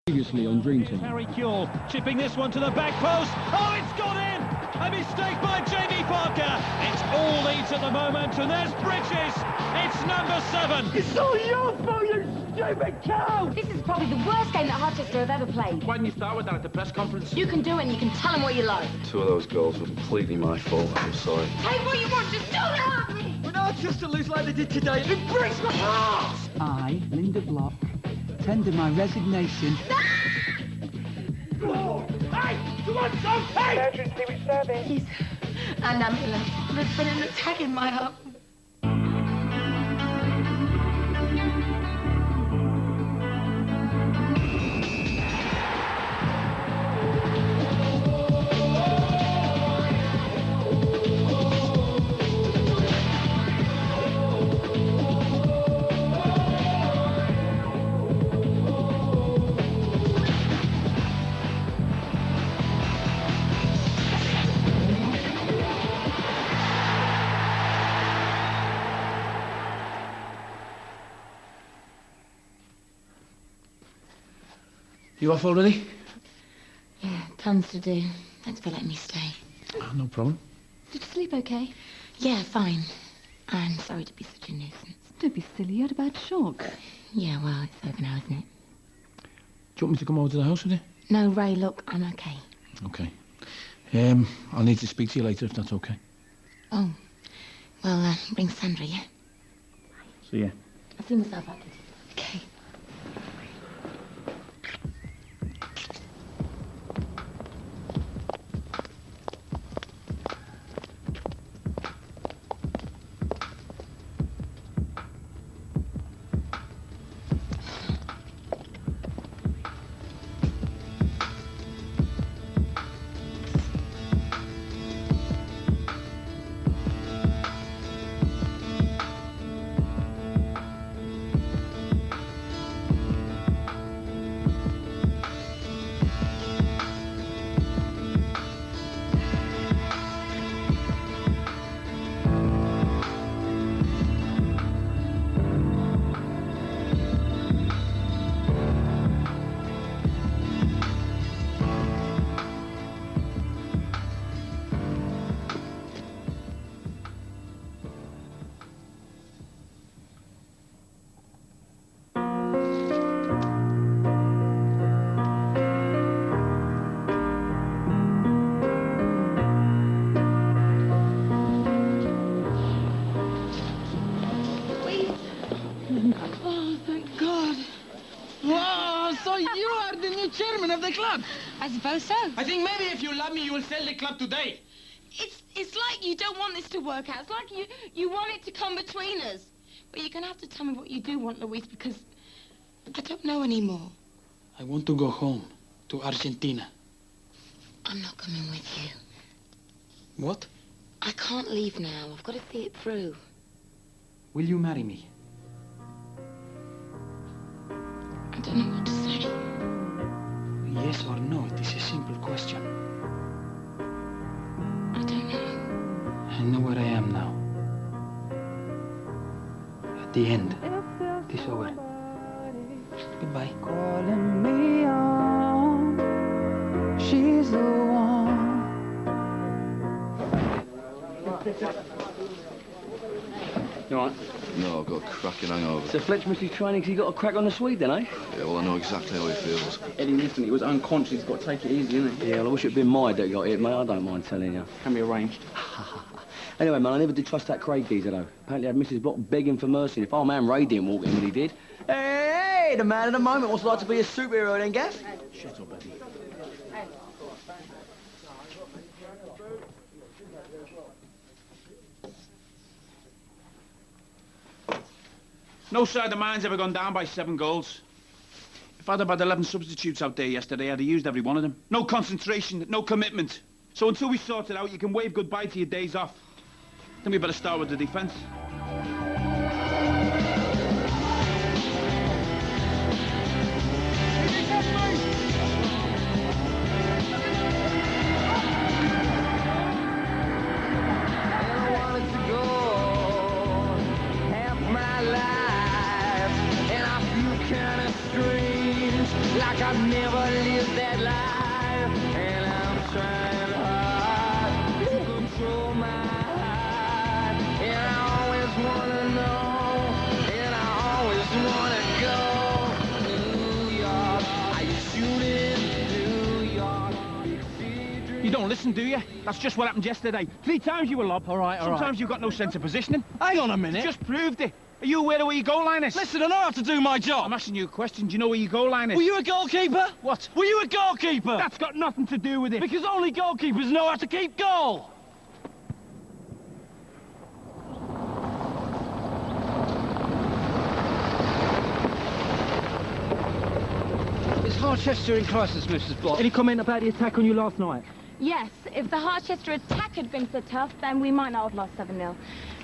Previously on Dream Team. Harry Kewell chipping this one to the back post. Oh, it's gone in! A mistake by Jamie Parker. It's all Leeds at the moment, and there's Bridges. It's number 7. It's all your fault, you stupid cow! This is probably the worst game that Harchester have ever played. Why didn't you start with that at the press conference? You can do it and you can tell them what you like. 2 of those goals were completely my fault. I'm sorry. Take what you want, just don't hurt me! When Harchester lose like they did today, it breaks my heart! I, Linda Block, tender my resignation. Oh, hey! Come on, Tom! Hey! Emergency service. Please, an ambulance. There's been an attack in my home. You off already? Yeah, tons to do. Thanks for letting me stay. Oh, no problem. Did you sleep okay? Yeah, fine. I'm sorry to be such a nuisance. Don't be silly, you had a bad shock. Yeah, well, it's over now, isn't it? Do you want me to come over to the house with you? No, Ray, look, I'm okay. Okay. I'll need to speak to you later if that's okay. Oh, well, bring Sandra, yeah? See ya. I'll see myself after. Okay. Chairman of the club. I suppose so. I think maybe if you love me, you will sell the club today. It's like you don't want this to work out. It's like you want it to come between us. But you're going to have to tell me what you do want, Luis, because I don't know anymore. I want to go home, to Argentina. I'm not coming with you. What? I can't leave now. I've got to see it through. Will you marry me? I don't know what to say. Yes or no, it is a simple question. I don't know. I know where I am now. At the end. It is over. Goodbye. Calling me on, she's the one. You all right? No, I've got a cracking hangover. So Fletch must be training because he got a crack on the Swede then, eh? Yeah, well, I know exactly how he feels. Eddie, listen, he was unconscious. He's got to take it easy, isn't he? Yeah, well, I wish it had been my that got hit, mate. I don't mind telling you. Can be arranged. Anyway, man, I never did trust that Craig geezer, though. Apparently I had Mrs. Block begging for mercy. And if our man Ray didn't walk in when he did... Hey, the man of the moment wants to like to be a superhero then, Gaff? Shut up, Eddie. No side of mine's ever gone down by 7 goals. If I'd have had 11 substitutes out there yesterday, I'd have used every one of them. No concentration, no commitment. So until we sort it out, you can wave goodbye to your days off. Then we better start with the defence. Like I've never lived that life, and I'm trying hard to control my heart. And I always wanna know, and I always wanna go. New York, are you shooting New York? You don't listen, do you? That's just what happened yesterday. 3 times you were lobbed. All right. Sometimes you've got no sense of positioning. Hang on a minute. You just proved it. Are you aware of where your goal line is? Listen, I know how to do my job. I'm asking you a question. Do you know where your goal line is? Were you a goalkeeper? What? Were you a goalkeeper? That's got nothing to do with it. Because only goalkeepers know how to keep goal. Is Harchester in crisis, Mrs. Block? Any comment about the attack on you last night? Yes, if the Harchester attack had been so tough, then we might not have lost 7-0.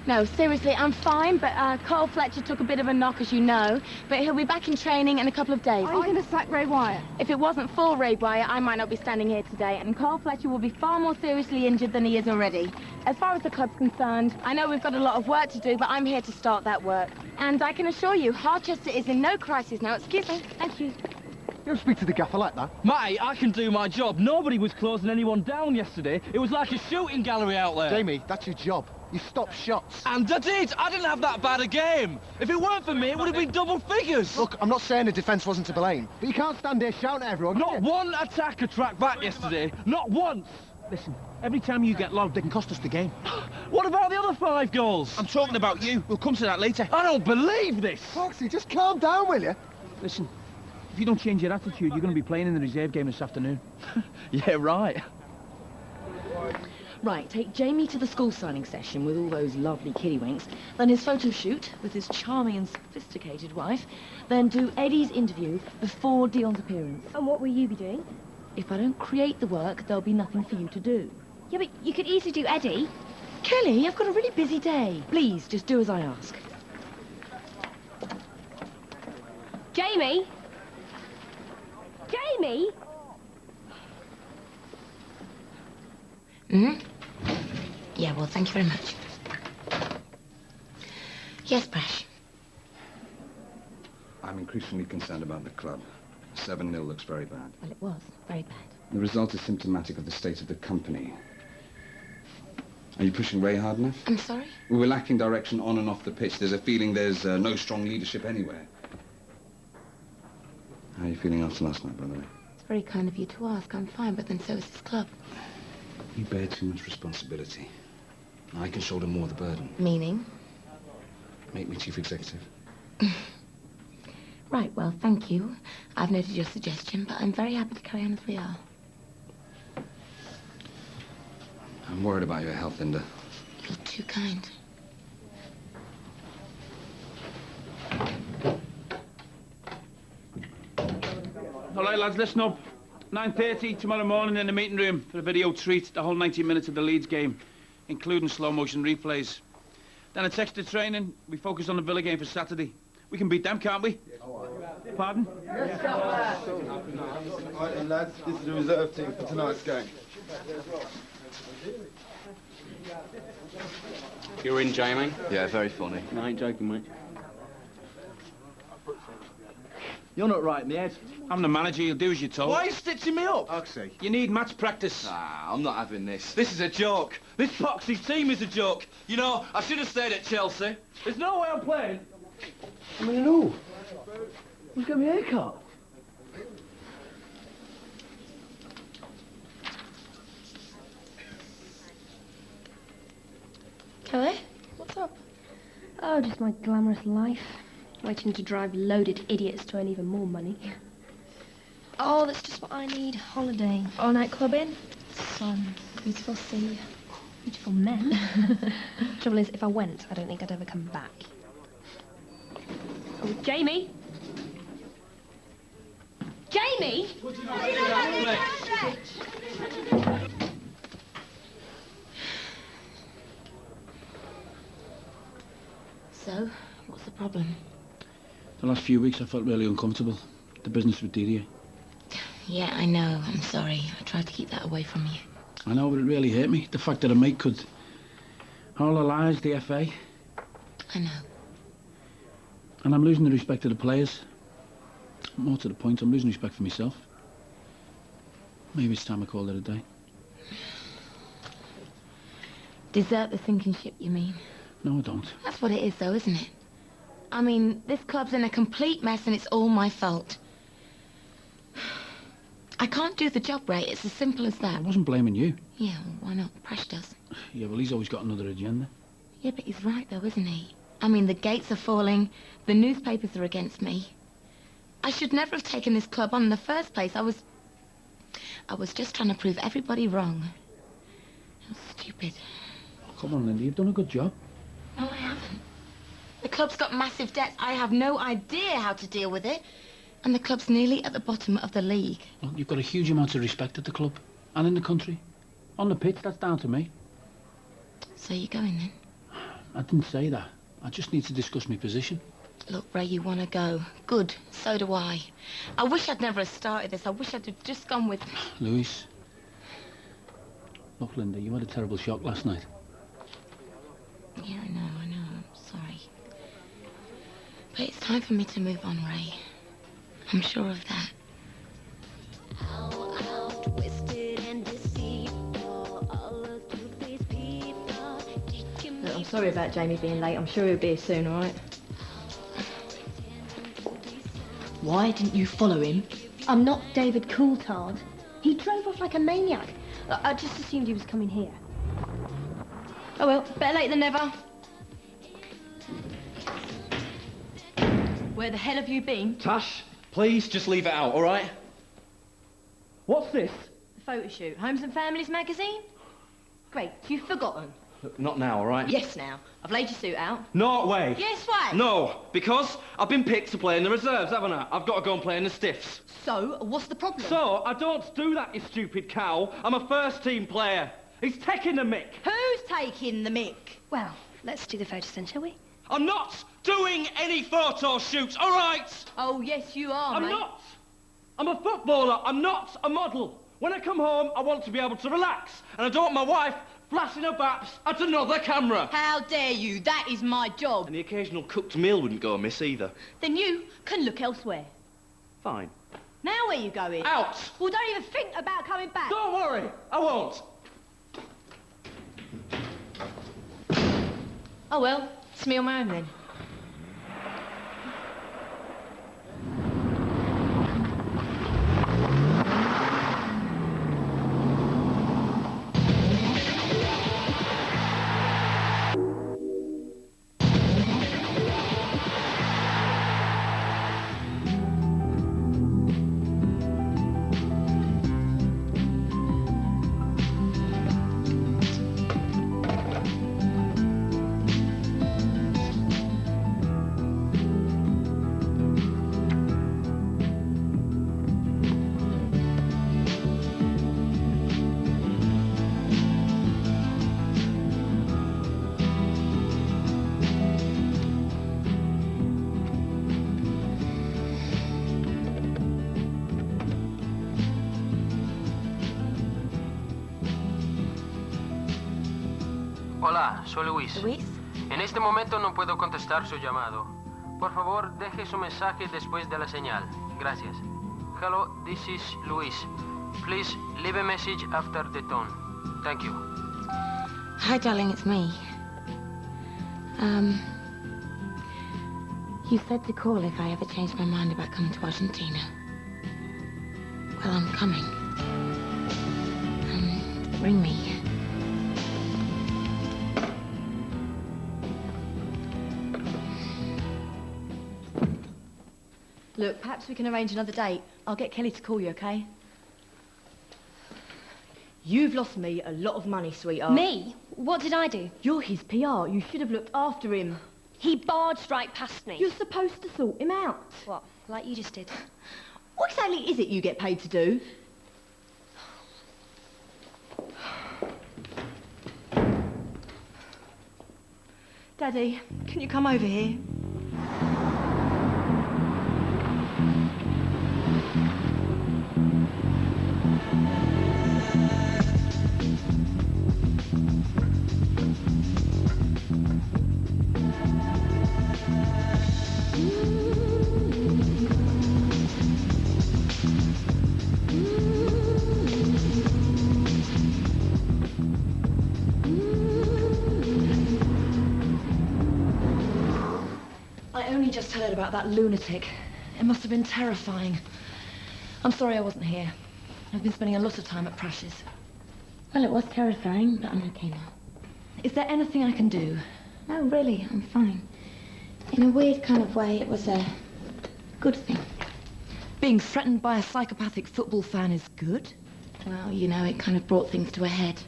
No, seriously, I'm fine, but Cole Fletcher took a bit of a knock, as you know, but he'll be back in training in a couple of days. Are you going to sack Ray Wyatt? If it wasn't for Ray Wyatt, I might not be standing here today, and Cole Fletcher will be far more seriously injured than he is already. As far as the club's concerned, I know we've got a lot of work to do, but I'm here to start that work. And I can assure you, Harchester is in no crisis now. Excuse me. Thank you. You don't speak to the gaffer like that. Mate, I can do my job. Nobody was closing anyone down yesterday. It was like a shooting gallery out there. Jamie, that's your job. You stop shots. And I did. I didn't have that bad a game. If it weren't for me, it would have been double figures. Look, I'm not saying the defence wasn't to blame, but you can't stand here shouting at everyone. Not one attacker tracked back yesterday. Not once. Listen, every time you get lobbed, they can cost us the game. What about the other 5 goals? I'm talking about you. We'll come to that later. I don't believe this. Foxy, just calm down, will you? Listen, if you don't change your attitude, you're going to be playing in the reserve game this afternoon. Yeah, right. Right, take Jamie to the school signing session with all those lovely kiddywinks, then his photo shoot with his charming and sophisticated wife, then do Eddie's interview before Dion's appearance. And what will you be doing? If I don't create the work, there'll be nothing for you to do. Yeah, but you could easily do Eddie. Kelly, I've got a really busy day. Please, just do as I ask. Jamie? Jamie? Yeah, well, thank you very much. Yes, Brash. I'm increasingly concerned about the club. 7-0 looks very bad. Well, it was very bad. The result is symptomatic of the state of the company. Are you pushing Ray hard enough? I'm sorry? We were lacking direction on and off the pitch. There's a feeling there's no strong leadership anywhere. How are you feeling after last night, by the way? It's very kind of you to ask. I'm fine, but then so is this club. You bear too much responsibility. I can shoulder more of the burden. Meaning? Make me chief executive. Right, well, thank you. I've noted your suggestion, but I'm very happy to carry on as we are. I'm worried about your health, Linda. You're too kind. All right, lads, listen up. 9:30 tomorrow morning in the meeting room for a video treat, the whole 90 minutes of the Leeds game, including slow-motion replays. Then it's extra training. We focus on the Villa game for Saturday. We can beat them, can't we? Pardon? Yes, sir. All right, lads, this is the reserve team for tonight's game. You're in, Jamie? Yeah, very funny. No, I ain't joking, mate. You're not right in the head. I'm the manager. You'll do as you're told. Why are you stitching me up? Oxy. You need match practice. Ah, I'm not having this. This is a joke. This Poxy team is a joke. You know, I should have stayed at Chelsea. There's no way I'm playing. I mean, no. Who's got my haircut? Kelly, what's up? Oh, just my glamorous life. Waiting to drive loaded idiots to earn even more money. Oh, that's just what I need. Holiday. All-night clubbing. Sun. Beautiful sea. Beautiful men. Trouble is, if I went, I don't think I'd ever come back. Oh, Jamie! Jamie! So, what's the problem? The last few weeks I felt really uncomfortable. The business with Didier. Yeah, I know. I'm sorry. I tried to keep that away from you. I know, but it really hurt me. The fact that a mate could... All the lies, the FA. I know. And I'm losing the respect of the players. More to the point, I'm losing respect for myself. Maybe it's time I called it a day. Desert the sinking ship, you mean? No, I don't. That's what it is, though, isn't it? I mean, this club's in a complete mess and it's all my fault. I can't do the job right. It's as simple as that. I wasn't blaming you. Yeah, well, why not? Presh does. Yeah, well, he's always got another agenda. Yeah, but he's right, though, isn't he? I mean, the gates are falling. The newspapers are against me. I should never have taken this club on in the first place. I was just trying to prove everybody wrong. How stupid. Come on, Linda, you've done a good job. No, I haven't. The club's got massive debts. I have no idea how to deal with it. And the club's nearly at the bottom of the league. Well, you've got a huge amount of respect at the club. And in the country. On the pitch, that's down to me. So you're going, then? I didn't say that. I just need to discuss my position. Look, Ray, you want to go. Good. So do I. I wish I'd never have started this. I wish I'd have just gone with... Louise. Look, Linda, you had a terrible shock last night. Yeah, I know. I'm sorry. But it's time for me to move on, Ray. I'm sure of that. Look, I'm sorry about Jamie being late. I'm sure he'll be here soon, all right? Why didn't you follow him? I'm not David Coulthard. He drove off like a maniac. I just assumed he was coming here. Oh, well, better late than never. Where the hell have you been? Tash, please just leave it out, all right? What's this? The photo shoot. Homes and Families magazine? Great, you've forgotten. Look, not now, all right? Yes, now. I've laid your suit out. No way. Yes, why? No, because I've been picked to play in the reserves, haven't I? I've got to go and play in the stiffs. So, what's the problem? So, I don't do that, you stupid cow. I'm a first-team player. He's taking the mick. Who's taking the mick? Well, let's do the photos then, shall we? I'm not doing any photo shoots, all right? Oh, yes, you are, I'm mate. not. I'm a footballer. I'm not a model. When I come home, I want to be able to relax. And I don't want my wife flashing her baps at another camera. How dare you? That is my job. And the occasional cooked meal wouldn't go amiss either. Then you can look elsewhere. Fine. Now where you going? Out. Well, don't even think about coming back. Don't worry. I won't. Oh, well, it's me on my own then. Hola, soy Luis. Luis? En este momento no puedo contestar su llamado. Por favor, deje su mensaje después de la señal. Gracias. Hello, this is Luis. Please leave a message after the tone. Thank you. Hi, darling, it's me. You said to call if I ever changed my mind about coming to Argentina. Well, I'm coming. Ring me. Look, perhaps we can arrange another date. I'll get Kelly to call you, okay? You've lost me a lot of money, sweetheart. Me? What did I do? You're his PR. You should have looked after him. He barged right past me. You're supposed to sort him out. What? Like you just did? What exactly is it you get paid to do? Daddy, can you come over here? just heard about that lunatic. It must have been terrifying. I'm sorry I wasn't here. I've been spending a lot of time at Prash's. Well, it was terrifying, but I'm okay now. Is there anything I can do? No, really, I'm fine. In a weird kind of way, it was a good thing. Being threatened by a psychopathic football fan is good? Well, you know, it kind of brought things to a head.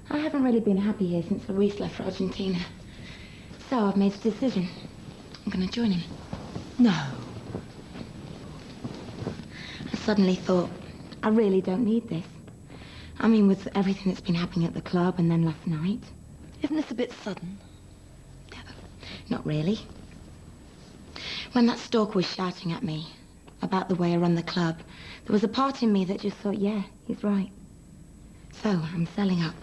I haven't really been happy here since Luis left for Argentina. So I've made a decision. I'm going to join him. No. I suddenly thought, I really don't need this. I mean, with everything that's been happening at the club and then last night. Isn't this a bit sudden? No, not really. When that stalker was shouting at me about the way I run the club, there was a part in me that just thought, yeah, he's right. So I'm selling up.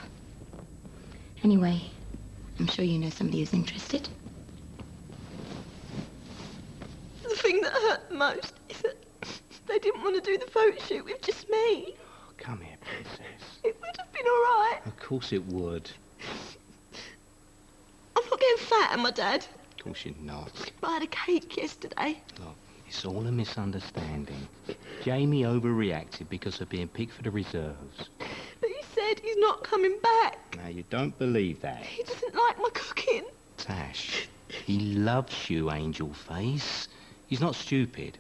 Anyway, I'm sure you know somebody who's interested. The thing that hurt the most is that they didn't want to do the photo shoot with just me. Oh, come here, princess. It would have been all right. Of course it would. I'm not getting fat, am I, Dad? Of course you're not. I had a cake yesterday. Look, it's all a misunderstanding. Jamie overreacted because of being picked for the reserves. But he said he's not coming back. Now, you don't believe that. He doesn't like my cooking. Tash, he loves you, Angel Face. He's not stupid.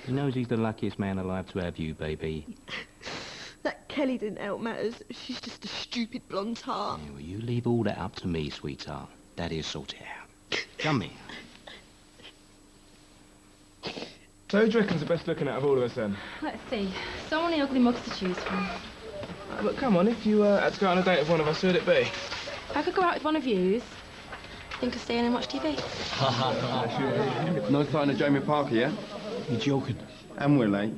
He knows he's the luckiest man alive to have you, baby. That Kelly didn't help matters. She's just a stupid blonde tart. Yeah, well, you leave all that up to me, sweetheart. Daddy'll sort it out. Come here. So who do you reckon's the best looking out of all of us then? Let's see. So many ugly mugs to choose from. But come on, if you had to go on a date with one of us, who would it be? If I could go out with one of yous, think of staying and watch TV. No sign of Jamie Parker, yeah? You're joking. And Willie.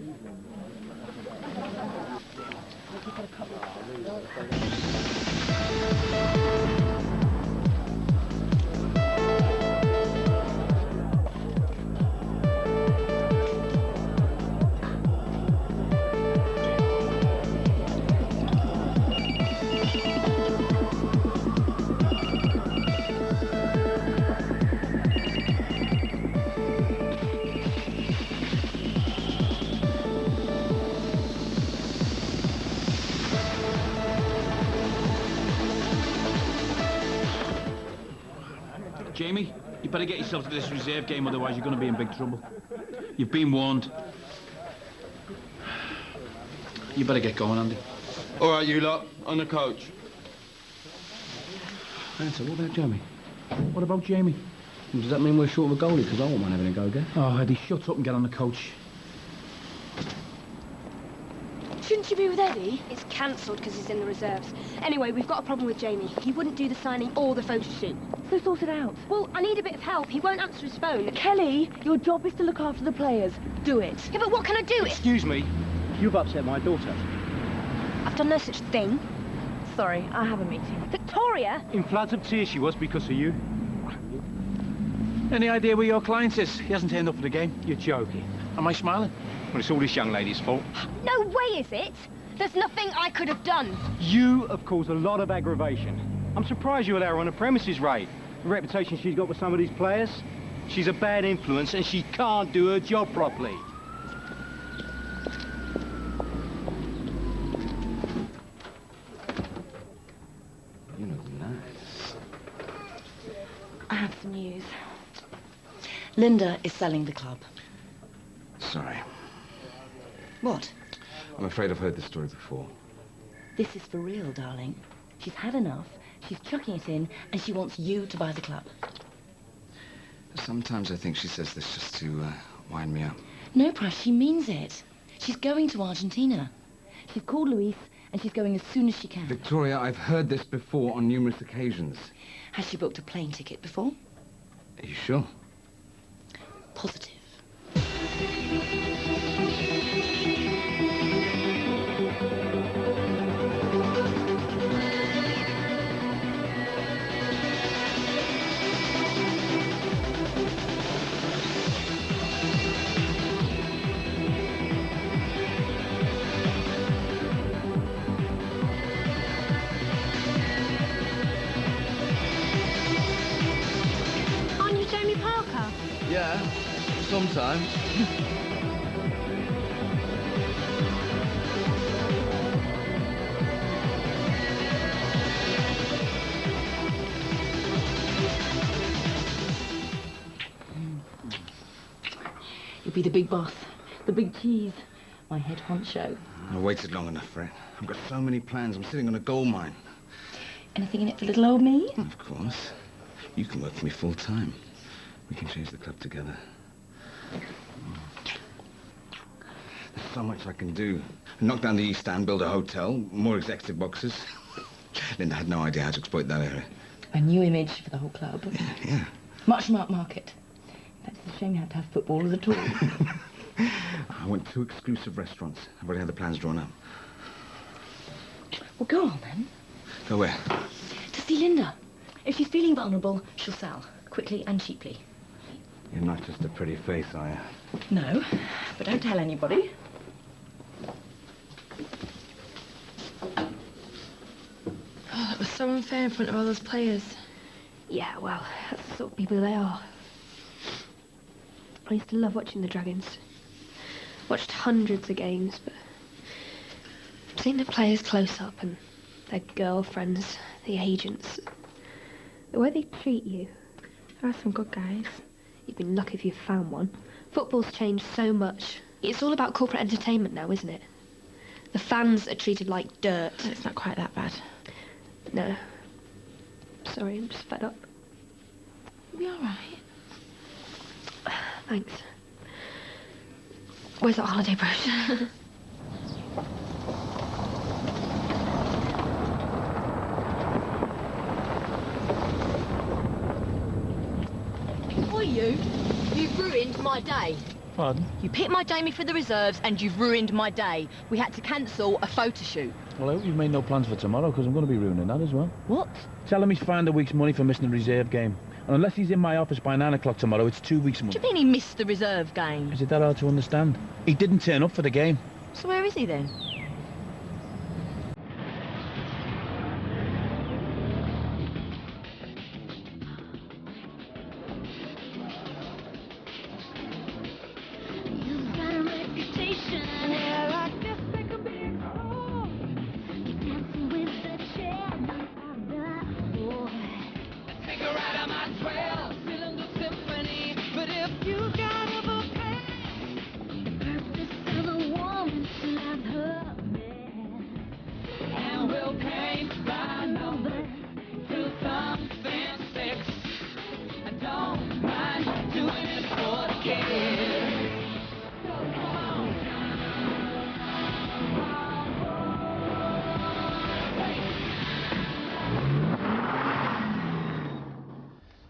Jamie, you better get yourself to this reserve game, otherwise you're going to be in big trouble. You've been warned. You better get going, Andy. All right, you lot, on the coach. Answer, what about Jamie? What about Jamie? Does that mean we're short of a goalie? Because I won't mind having a go again. Oh, Eddie, shut up and get on the coach. Shouldn't you be with Eddie? It's cancelled because he's in the reserves. Anyway, we've got a problem with Jamie. He wouldn't do the signing or the photo shoot. So sort it out. Well, I need a bit of help. He won't answer his phone. Kelly, your job is to look after the players. Do it. Yeah, but what can I do? Excuse me. You've upset my daughter. I've done no such thing. Sorry, I have a meeting. Victoria? In floods of tears she was because of you. Any idea where your client is? He hasn't turned up for the game. You're joking. Am I smiling? Well, it's all this young lady's fault. No way is it. There's nothing I could have done. You have caused a lot of aggravation. I'm surprised you allow her on a premises raid. The reputation she's got with some of these players. She's a bad influence and she can't do her job properly. You look nice. I have some news. Linda is selling the club. Sorry. What? I'm afraid I've heard this story before. This is for real, darling. She's had enough, she's chucking it in, and she wants you to buy the club. Sometimes I think she says this just to wind me up. No, Prash, she means it. She's going to Argentina. She's called Luis, and she's going as soon as she can. Victoria, I've heard this before on numerous occasions. Has she booked a plane ticket before? Are you sure? Positive. Aren't you Jamie Parker? Yeah. time. You'll be the big boss, the big cheese, my head honcho. I waited long enough for it. I've got so many plans. I'm sitting on a gold mine. Anything in it for little old me? Of course. You can work for me full time. We can change the club together. There's so much I can do. Knock down the East Stand, build a hotel, more executive boxes. Linda had no idea how to exploit that area. A new image for the whole club. Yeah. Much smart market. In fact, it's a shame you have to have footballers at all. I want 2 exclusive restaurants. I've already had the plans drawn up. Well, go on then. Go where? To see Linda. If she's feeling vulnerable, she'll sell. Quickly and cheaply. You're not just a pretty face, are you? No, but don't tell anybody. Oh, that was so unfair in front of all those players. Yeah, well, that's the sort of people they are. I used to love watching the Dragons. Watched hundreds of games, but seeing the players close up and their girlfriends, the agents, the way they treat you. There are some good guys. You've been lucky if you've found one. Football's changed so much. It's all about corporate entertainment now, isn't it? The fans are treated like dirt. It's not quite that bad. No. Sorry, I'm just fed up. You'll be all right. Thanks. Where's that holiday brochure? Oi, you. You've ruined my day. Pardon? You picked my Jamie for the reserves and you've ruined my day. We had to cancel a photo shoot. Well, I hope you've made no plans for tomorrow, because I'm going to be ruining that as well. What? Tell him he's fined a week's money for missing the reserve game. And unless he's in my office by 9 o'clock tomorrow, it's 2 weeks' money. What do you mean he missed the reserve game? Is it that hard to understand? He didn't turn up for the game. So where is he then?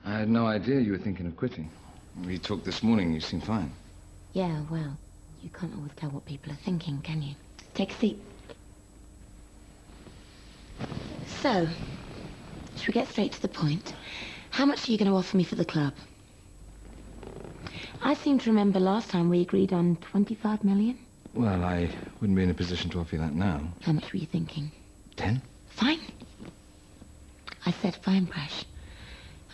I had no idea you were thinking of quitting. We talked this morning, you seem fine. Yeah, well, you can't always tell what people are thinking, can you? Take a seat. So, should we get straight to the point? How much are you going to offer me for the club? I seem to remember last time we agreed on 25 million. Well, I wouldn't be in a position to offer you that now. How much were you thinking? 10? Fine. I said fine, Prash.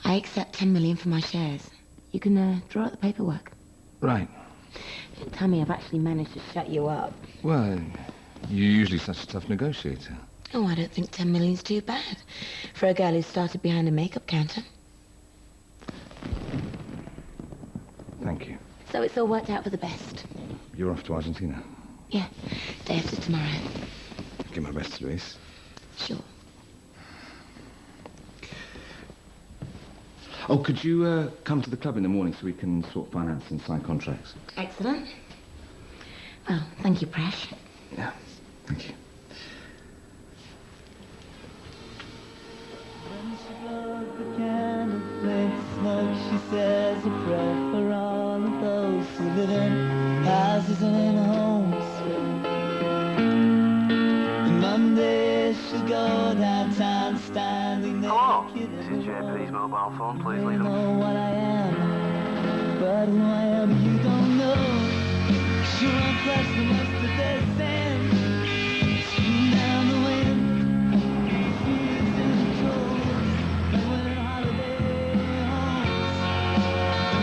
I accept 10 million for my shares. You can draw out the paperwork. Right. Don't tell me I've actually managed to shut you up. Well, you're usually such a tough negotiator. Oh, I don't think 10 million's too bad for a girl who started behind a makeup counter. Thank you. So it's all worked out for the best. You're off to Argentina. Yeah, day after tomorrow. Give my best, Luis. Sure. Oh, could you come to the club in the morning so we can sort finance and sign contracts? Excellent. Well, thank you, Prash. Yeah, thank you. Smoke, she says a prayer for all of those who live in houses and in homes. And Monday she'll go downtown standing there. Hello, this is JP's mobile phone. Please leave know what I am, but who I am you don't know. She'll run past the most of their sand, scream down the wind, feels in the cold, like when on holiday.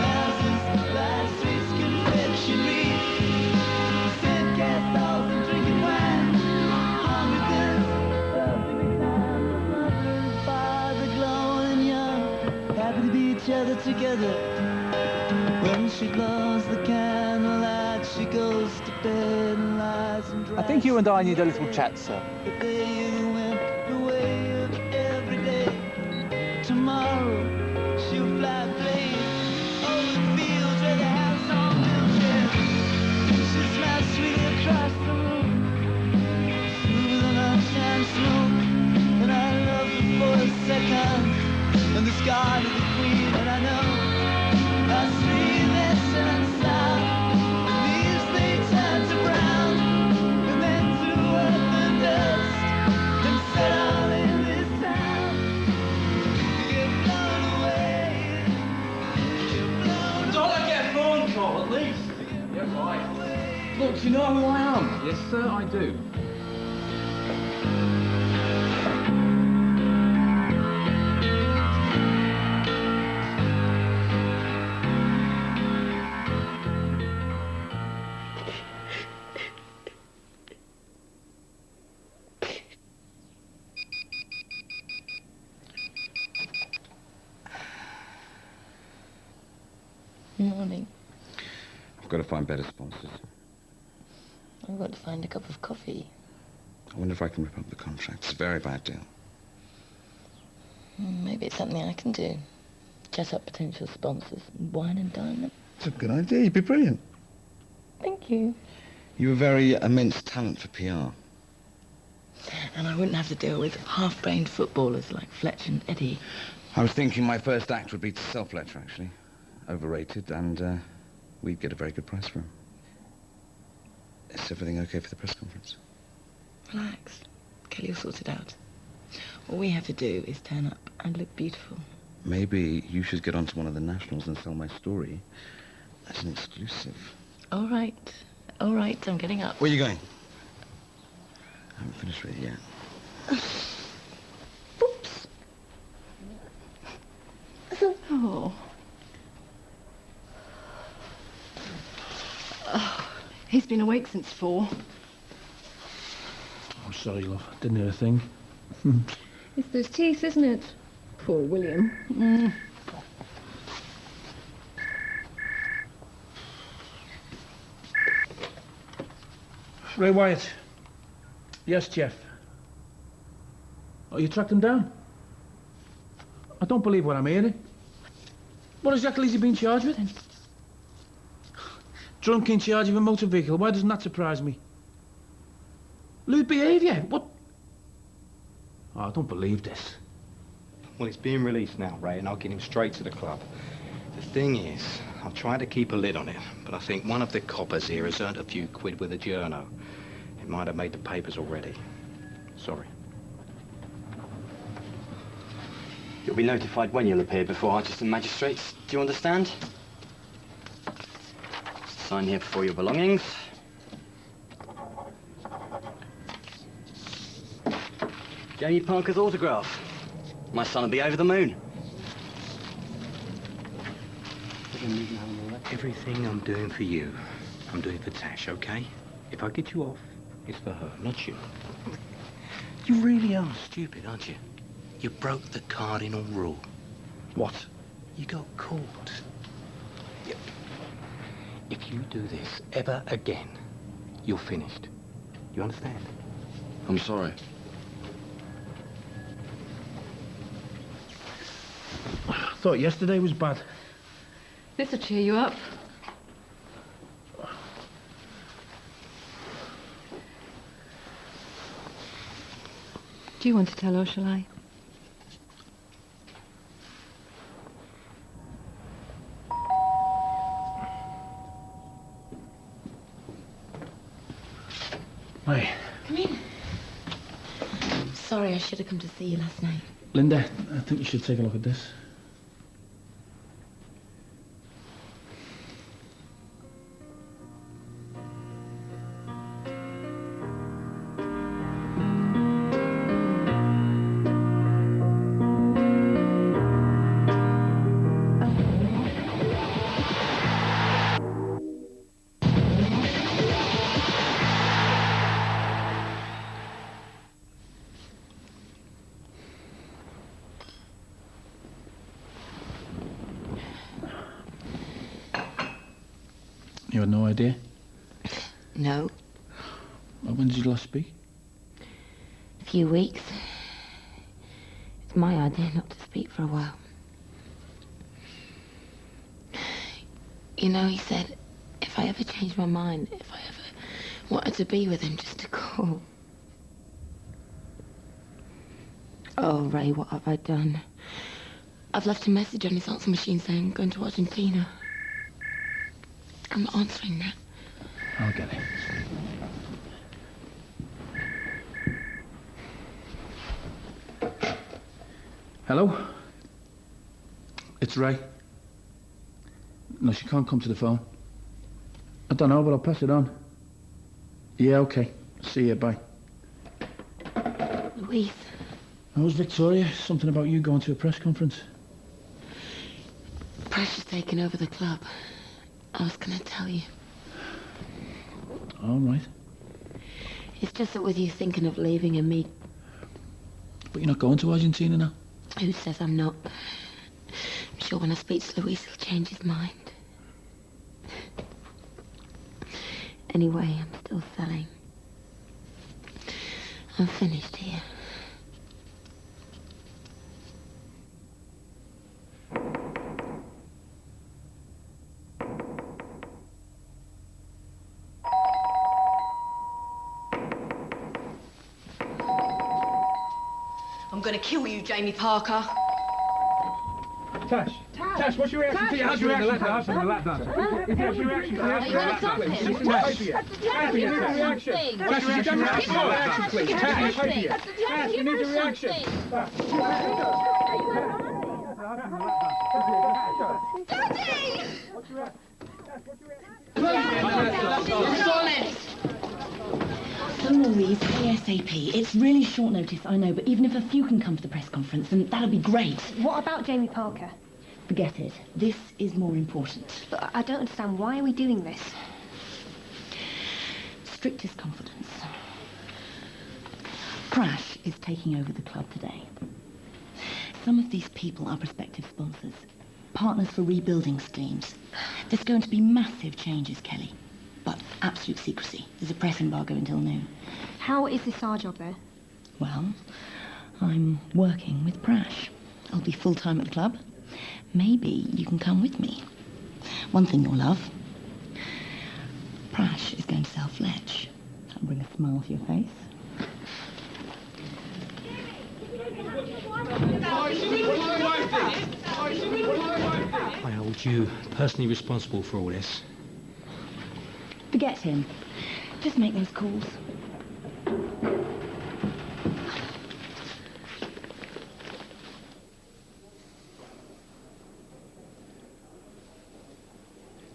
Houses, bad streets, together. When she blows the candle out, she goes to bed and lies and dries. I think you and I need a little chat, sir. The day the wind, the way of every day. Tomorrow she'll fly blade over the fields where the house on wheelchairs. She smiles sweetly across the room through the lunchtime smoke, and I love her for a second. And the scar of the queen, and I know I see this and sound. These things turn to brown, and then to earth and dust, and settle in this town. Get blown away. Get blown Don't I get a phone call at least? Yes, right. Look, do you know who I am? Yes, sir, I do. Morning. I've got to find better sponsors. I've got to find a cup of coffee. I wonder if I can rip up the contract. It's a very bad deal. Maybe it's something I can do. Chess up potential sponsors, wine and dine them. It's a good idea. You'd be brilliant. Thank you. You have very immense talent for PR. And I wouldn't have to deal with half-brained footballers like Fletcher and Eddie. I was thinking my first act would be to sell Fletcher, actually. Overrated, and we'd get a very good price for him. Is everything okay for the press conference? Relax. Kelly will sort it out. All we have to do is turn up and look beautiful. Maybe you should get onto one of the nationals and sell my story as an exclusive. All right. All right, I'm getting up. Where are you going? I haven't finished with it yet. Oops. Oh. He's been awake since 4. Oh, sorry, love. Didn't hear a thing. It's those teeth, isn't it? Poor William. Ray Wyatt. Yes, Jeff. Oh, you tracked him down? I don't believe what I'm hearing. What exactly has he been charged with? Drunk in charge of a motor vehicle. Why doesn't that surprise me? Lewd behaviour. What? Oh, I don't believe this. Well, he's being released now, Ray, and I'll get him straight to the club. The thing is, I'll try to keep a lid on it, but I think one of the coppers here has earned a few quid with a journo. It might have made the papers already. Sorry. You'll be notified when you'll appear before Artiston Magistrates. Do you understand? Sign here for your belongings. Jamie Parker's autograph. My son will be over the moon. Everything I'm doing for you, I'm doing for Tash, okay? If I get you off, it's for her, not you. You really are stupid, aren't you? You broke the cardinal rule. What? You got caught. If you do this ever again, you're finished. You understand? I'm sorry. I thought yesterday was bad. This'll cheer you up. Do you want to tell her, or shall I? Hey. Come in. Sorry, I should have come to see you last night. Linda, I think you should take a look at this. You had no idea? No. Well, when did you last speak? A few weeks. It's my idea not to speak for a while. You know, he said if I ever changed my mind, if I ever wanted to be with him, just to call. Oh, Ray, what have I done? I've left a message on his answer machine saying I'm going to Argentina. I'm not answering that. I'll get it. Hello? It's Ray. No, she can't come to the phone. I don't know, but I'll pass it on. Yeah, okay. See you, bye. Louise. How's Victoria? Something about you going to a press conference. Pressure's taken over the club. I was going to tell you. All right. It's just that with you thinking of leaving and me... But you're not going to Argentina now? Who says I'm not? I'm sure when I speak to Luis, he'll change his mind. Anyway, I'm still selling. I'm finished here. I'm gonna kill you, Jamie Parker. Tash, what's your reaction to your husband in the lap dance? What's your reaction to your husband in the lap dance? Tash, we need a reaction. Tash, you don't have to reaction, please. Tash, we need a reaction. Maurice, ASAP. It's really short notice, I know, but even if a few can come to the press conference, then that'll be great. What about Jamie Parker? Forget it. This is more important. But I don't understand. Why are we doing this? Strictest confidence. Crash is taking over the club today. Some of these people are prospective sponsors, partners for rebuilding schemes. There's going to be massive changes, Kelly. But absolute secrecy. There's a press embargo until noon. How is this our job, there? Well, I'm working with Prash. I'll be full-time at the club. Maybe you can come with me. One thing you'll love. Prash is going to sell Fletch. That'll bring a smile to your face. I hold you personally responsible for all this. Forget him. Just make those calls.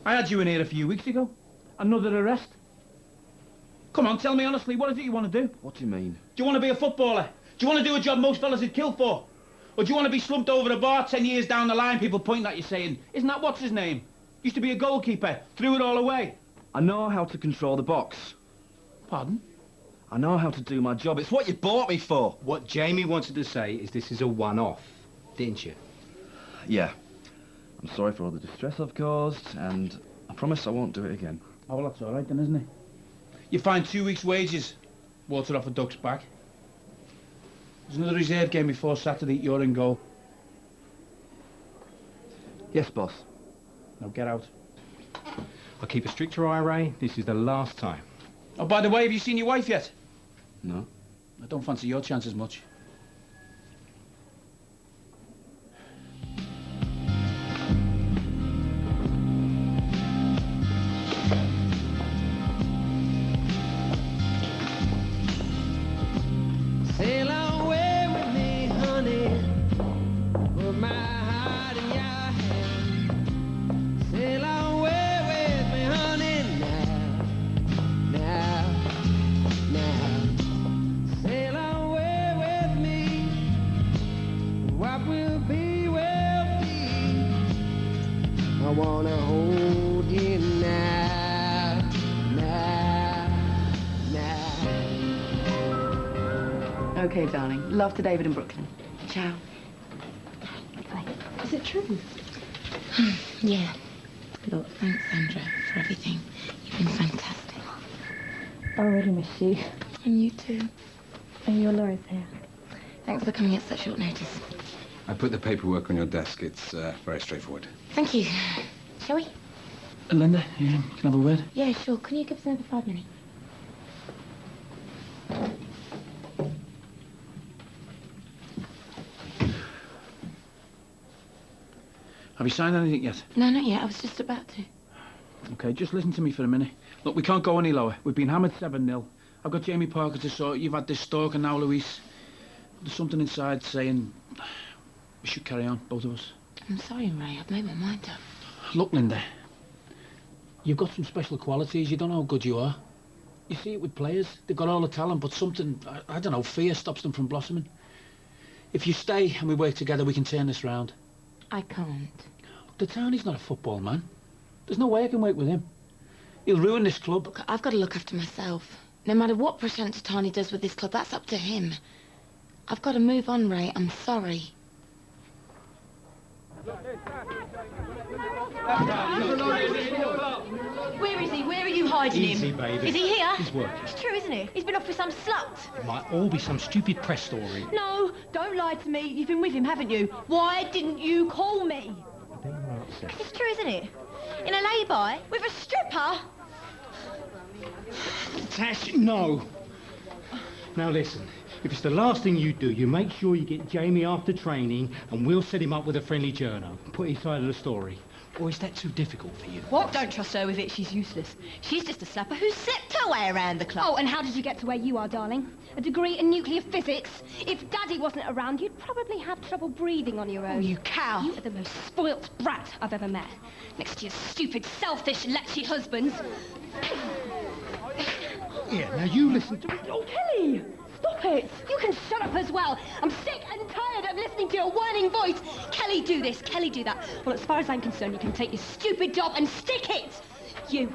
I had you in here a few weeks ago. Another arrest. Come on, tell me honestly, what is it you want to do? What do you mean? Do you want to be a footballer? Do you want to do a job most fellas would kill for? Or do you want to be slumped over a bar 10 years down the line, people pointing at you saying, isn't that what's his name? Used to be a goalkeeper, threw it all away. I know how to control the box. Pardon? I know how to do my job. It's what you bought me for. What Jamie wanted to say is this is a one-off, didn't you? Yeah. I'm sorry for all the distress I've caused, and I promise I won't do it again. Oh, well, that's all right then, isn't it? You find 2 weeks' wages. Water off a duck's back. There's another reserve game before Saturday. You're in goal. Yes, boss. Now get out. I'll keep a stricter eye, Ray. This is the last time. Oh, by the way, have you seen your wife yet? No. I don't fancy your chances much. Sail away with me, honey. Put my heart in your hand. Sail away with me, honey, now. Sail away with me. What will be, will be. I wanna hold you now. Okay, darling. Love to David in Brooklyn. Ciao. Is it true? Yeah. Look, thanks, Sandra, for everything. been fantastic. I already miss you. And you too. And your lawyer's here. Thanks for coming at such short notice. I put the paperwork on your desk. It's very straightforward. Thank you. Shall we? Linda, you can have a word? Yeah, sure. Can you give us another 5 minutes? Have you signed anything yet? No, not yet. I was just about to. Okay, just listen to me for a minute. Look, we can't go any lower. We've been hammered 7-0. I've got Jamie Parker to sort. You've had this stalker now, Louise. There's something inside saying we should carry on, both of us. I'm sorry, Ray. I've made my mind up. Look, Linda. You've got some special qualities. You don't know how good you are. You see it with players. They've got all the talent, but something, I don't know, fear stops them from blossoming. If you stay and we work together, we can turn this round. I can't. The Townie's not a football man. There's no way I can work with him. He'll ruin this club. Look, I've got to look after myself. No matter what Prashant Tani does with this club, that's up to him. I've got to move on, Ray. I'm sorry. Where is he? Where are you hiding Easy, him? baby. Is he here? He's working. It's true, isn't it? He's been off with some slut. It might all be some stupid press story. No, don't lie to me. You've been with him, haven't you? Why didn't you call me? Because it's true, isn't it? In a lay-by with a stripper. Tash, no. Now listen, if it's the last thing you do, you make sure you get Jamie after training and we'll set him up with a friendly journo. Put his side of the story. Or is that too difficult for you? What? Don't trust her with it. She's useless. She's just a slapper who slipped her way around the club. Oh, and how did you get to where you are, darling? A degree in nuclear physics? If Daddy wasn't around, you'd probably have trouble breathing on your own. Oh, you cow. You are the most spoilt brat I've ever met. Next to your stupid, selfish, lechy husbands. Yeah, now you listen to me. Oh, Kelly! Stop it! You can shut up as well. I'm sick and tired of listening to your whining voice. Kelly, do this. Kelly, do that. Well, as far as I'm concerned, you can take your stupid job and stick it. You're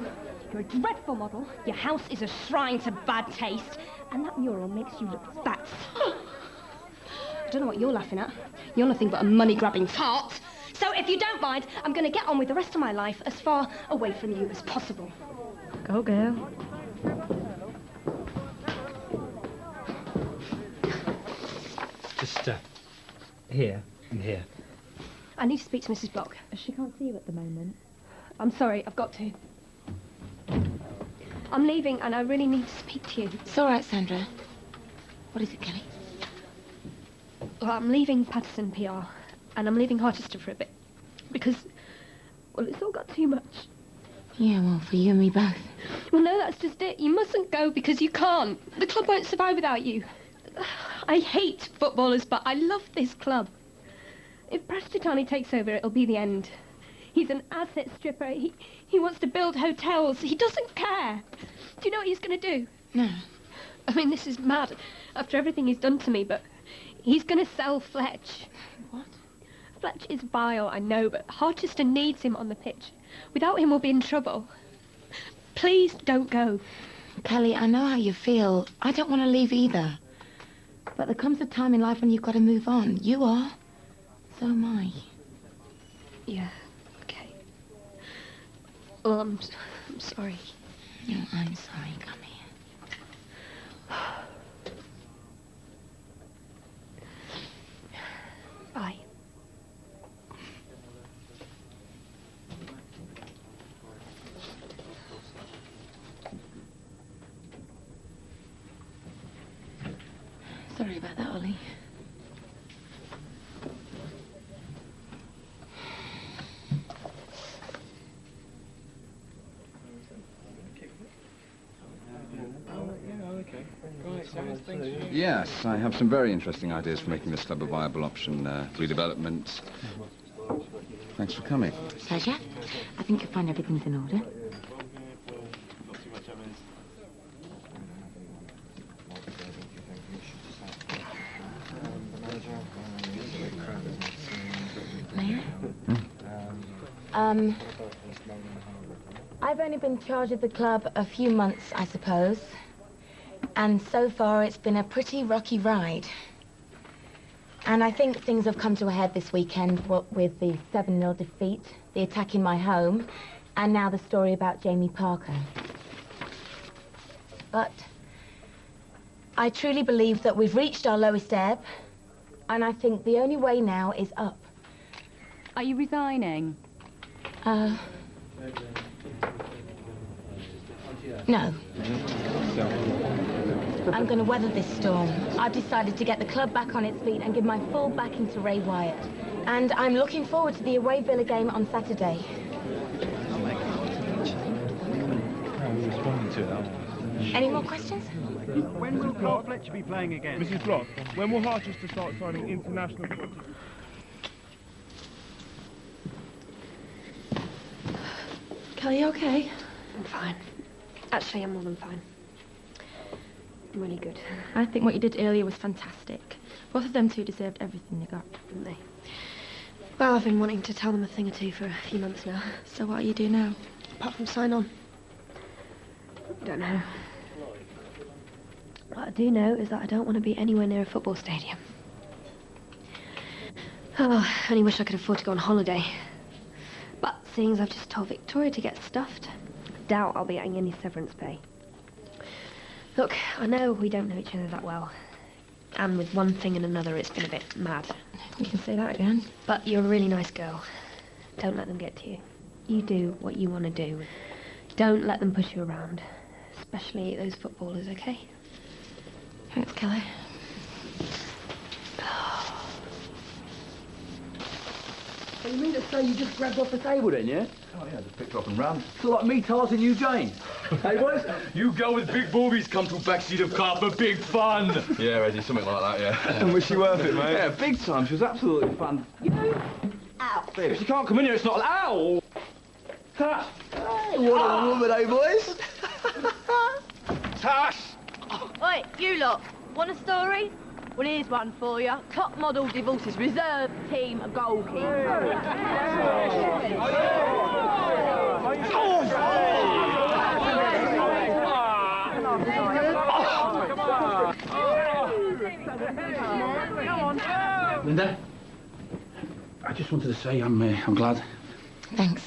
a dreadful model. Your house is a shrine to bad taste. And that mural makes you look fat. I don't know what you're laughing at. You're nothing but a money-grabbing tart. So if you don't mind, I'm going to get on with the rest of my life as far away from you as possible. Go, girl. Just, here and here. I need to speak to Mrs. Block. She can't see you at the moment. I'm sorry, I've got to. I'm leaving and I really need to speak to you. It's all right, Sandra. What is it, Kelly? Well, I'm leaving Patterson PR and I'm leaving Harchester for a bit. Because, well, it's all got too much. Yeah, well, for you and me both. Well, no, that's just it. You mustn't go because you can't. The club won't survive without you. I hate footballers, but I love this club. If Prashant takes over, it'll be the end. He's an asset stripper. He wants to build hotels. He doesn't care. Do you know what he's going to do? No. I mean, this is mad after everything he's done to me, but he's going to sell Fletch. What? Fletch is vile, I know, but Harchester needs him on the pitch. Without him, we'll be in trouble. Please don't go. Kelly, I know how you feel. I don't want to leave either. But there comes a time in life when you've got to move on. You are. So am I. Yeah, okay. Well, I'm sorry. No, I'm sorry. Come here. Bye. Sorry about that, Ollie. Yes, I have some very interesting ideas for making this club a viable option. Redevelopment. Thanks for coming. Pleasure. I think you'll find everything's in order. May I? I've only been in charge of the club a few months, I suppose. And so far, it's been a pretty rocky ride. And I think things have come to a head this weekend with the 7-0 defeat, the attack in my home, and now the story about Jamie Parker. but I truly believe that we've reached our lowest ebb, and I think the only way now is up. Are you resigning? No. I'm going to weather this storm. I've decided to get the club back on its feet and give my full backing to Ray Wyatt. And I'm looking forward to the away Villa game on Saturday. Any more questions? When will Carl Fletcher be playing again? Mrs. Block, when will Harchester start signing international... Kelly, you okay? I'm fine. Actually, I'm more than fine. I'm really good. I think what you did earlier was fantastic. Both of them two deserved everything they got, Didn't they? Well, I've been wanting to tell them a thing or two for a few months now. So what do you do now? Apart from sign on. Don't know. What I do know is that I don't want to be anywhere near a football stadium. Oh, I only wish I could afford to go on holiday. But seeing as I've just told Victoria to get stuffed, I doubt I'll be getting any severance pay. Look, I know we don't know each other that well. And with one thing and another, it's been a bit mad. You can say that again. But you're a really nice girl. Don't let them get to you. You do what you want to do. Don't let them push you around. Especially those footballers, okay? Thanks, Kelly. So you mean to say you just grabbed off the table then, yeah? Oh, yeah, just picked her up and ran. So like me, Tarzan, you Jane. Hey, boys? You go with big boobies come to backseat of car for big fun. Yeah, Reggie, something like that, yeah. And was she worth it, mate? Yeah, big time. She was absolutely fun. You know? Ow. If you can't come in here, it's not... Ow! Tash! Hey, what a woman, eh, boys? Tash! Oi, you lot, want a story? Well, here's one for you. Top model divorces reserve team goalkeeper. Linda, I just wanted to say I'm glad. Thanks.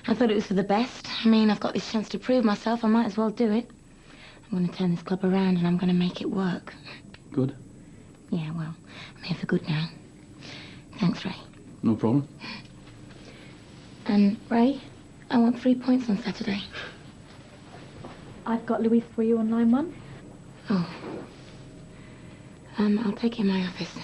I thought it was for the best. I mean, I've got this chance to prove myself. I might as well do it. I'm going to turn this club around and I'm going to make it work. Good. Yeah, well, I'm here for good now. Thanks, Ray. No problem. And, Ray, I want 3 points on Saturday. I've got Louise for you on line 1. Oh. I'll take you in my office then.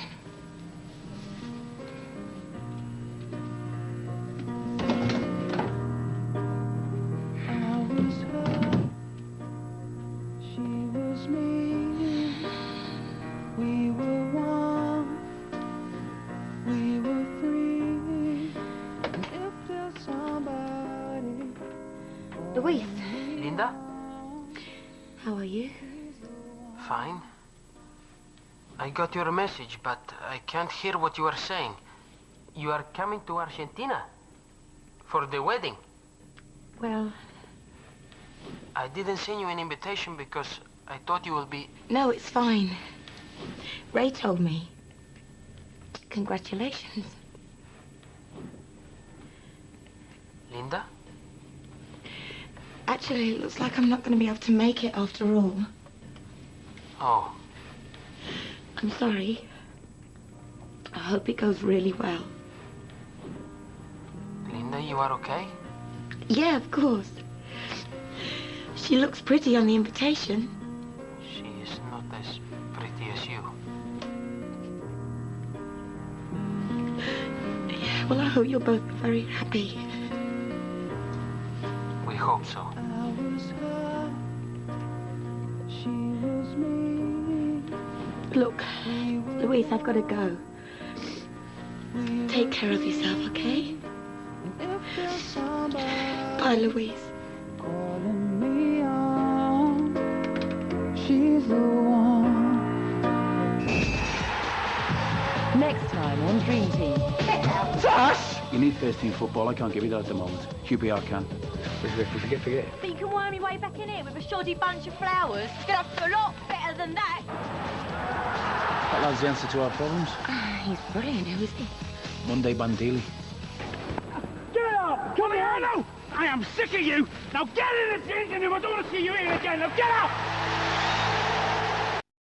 Louise. Linda? How are you? Fine. I got your message, but I can't hear what you are saying. You are coming to Argentina? For the wedding? Well... I didn't send you an invitation because I thought you will be... No, it's fine. Ray told me. Congratulations. Linda? Actually, it looks like I'm not going to be able to make it after all. Oh. I'm sorry. I hope it goes really well. Linda, you are okay? Yeah, of course. She looks pretty on the invitation. She is not as pretty as you. Yeah, well, I hope you'll both be very happy. We hope so. Look, Louise, I've got to go. Take care of yourself, okay? Bye, Louise. She's the one. Next time on Dream Team. Tash! You need first team football. I can't give you that at the moment. QPR can. Forget. But you can worm your way back in here with a shoddy bunch of flowers. Get up a lot better than that. That lad's the answer to our problems. He's brilliant. Who is he? Monday Bandili. Get up! Come here now! I am sick of you. Now get in the changing room. I don't want to see you here again. Now get out!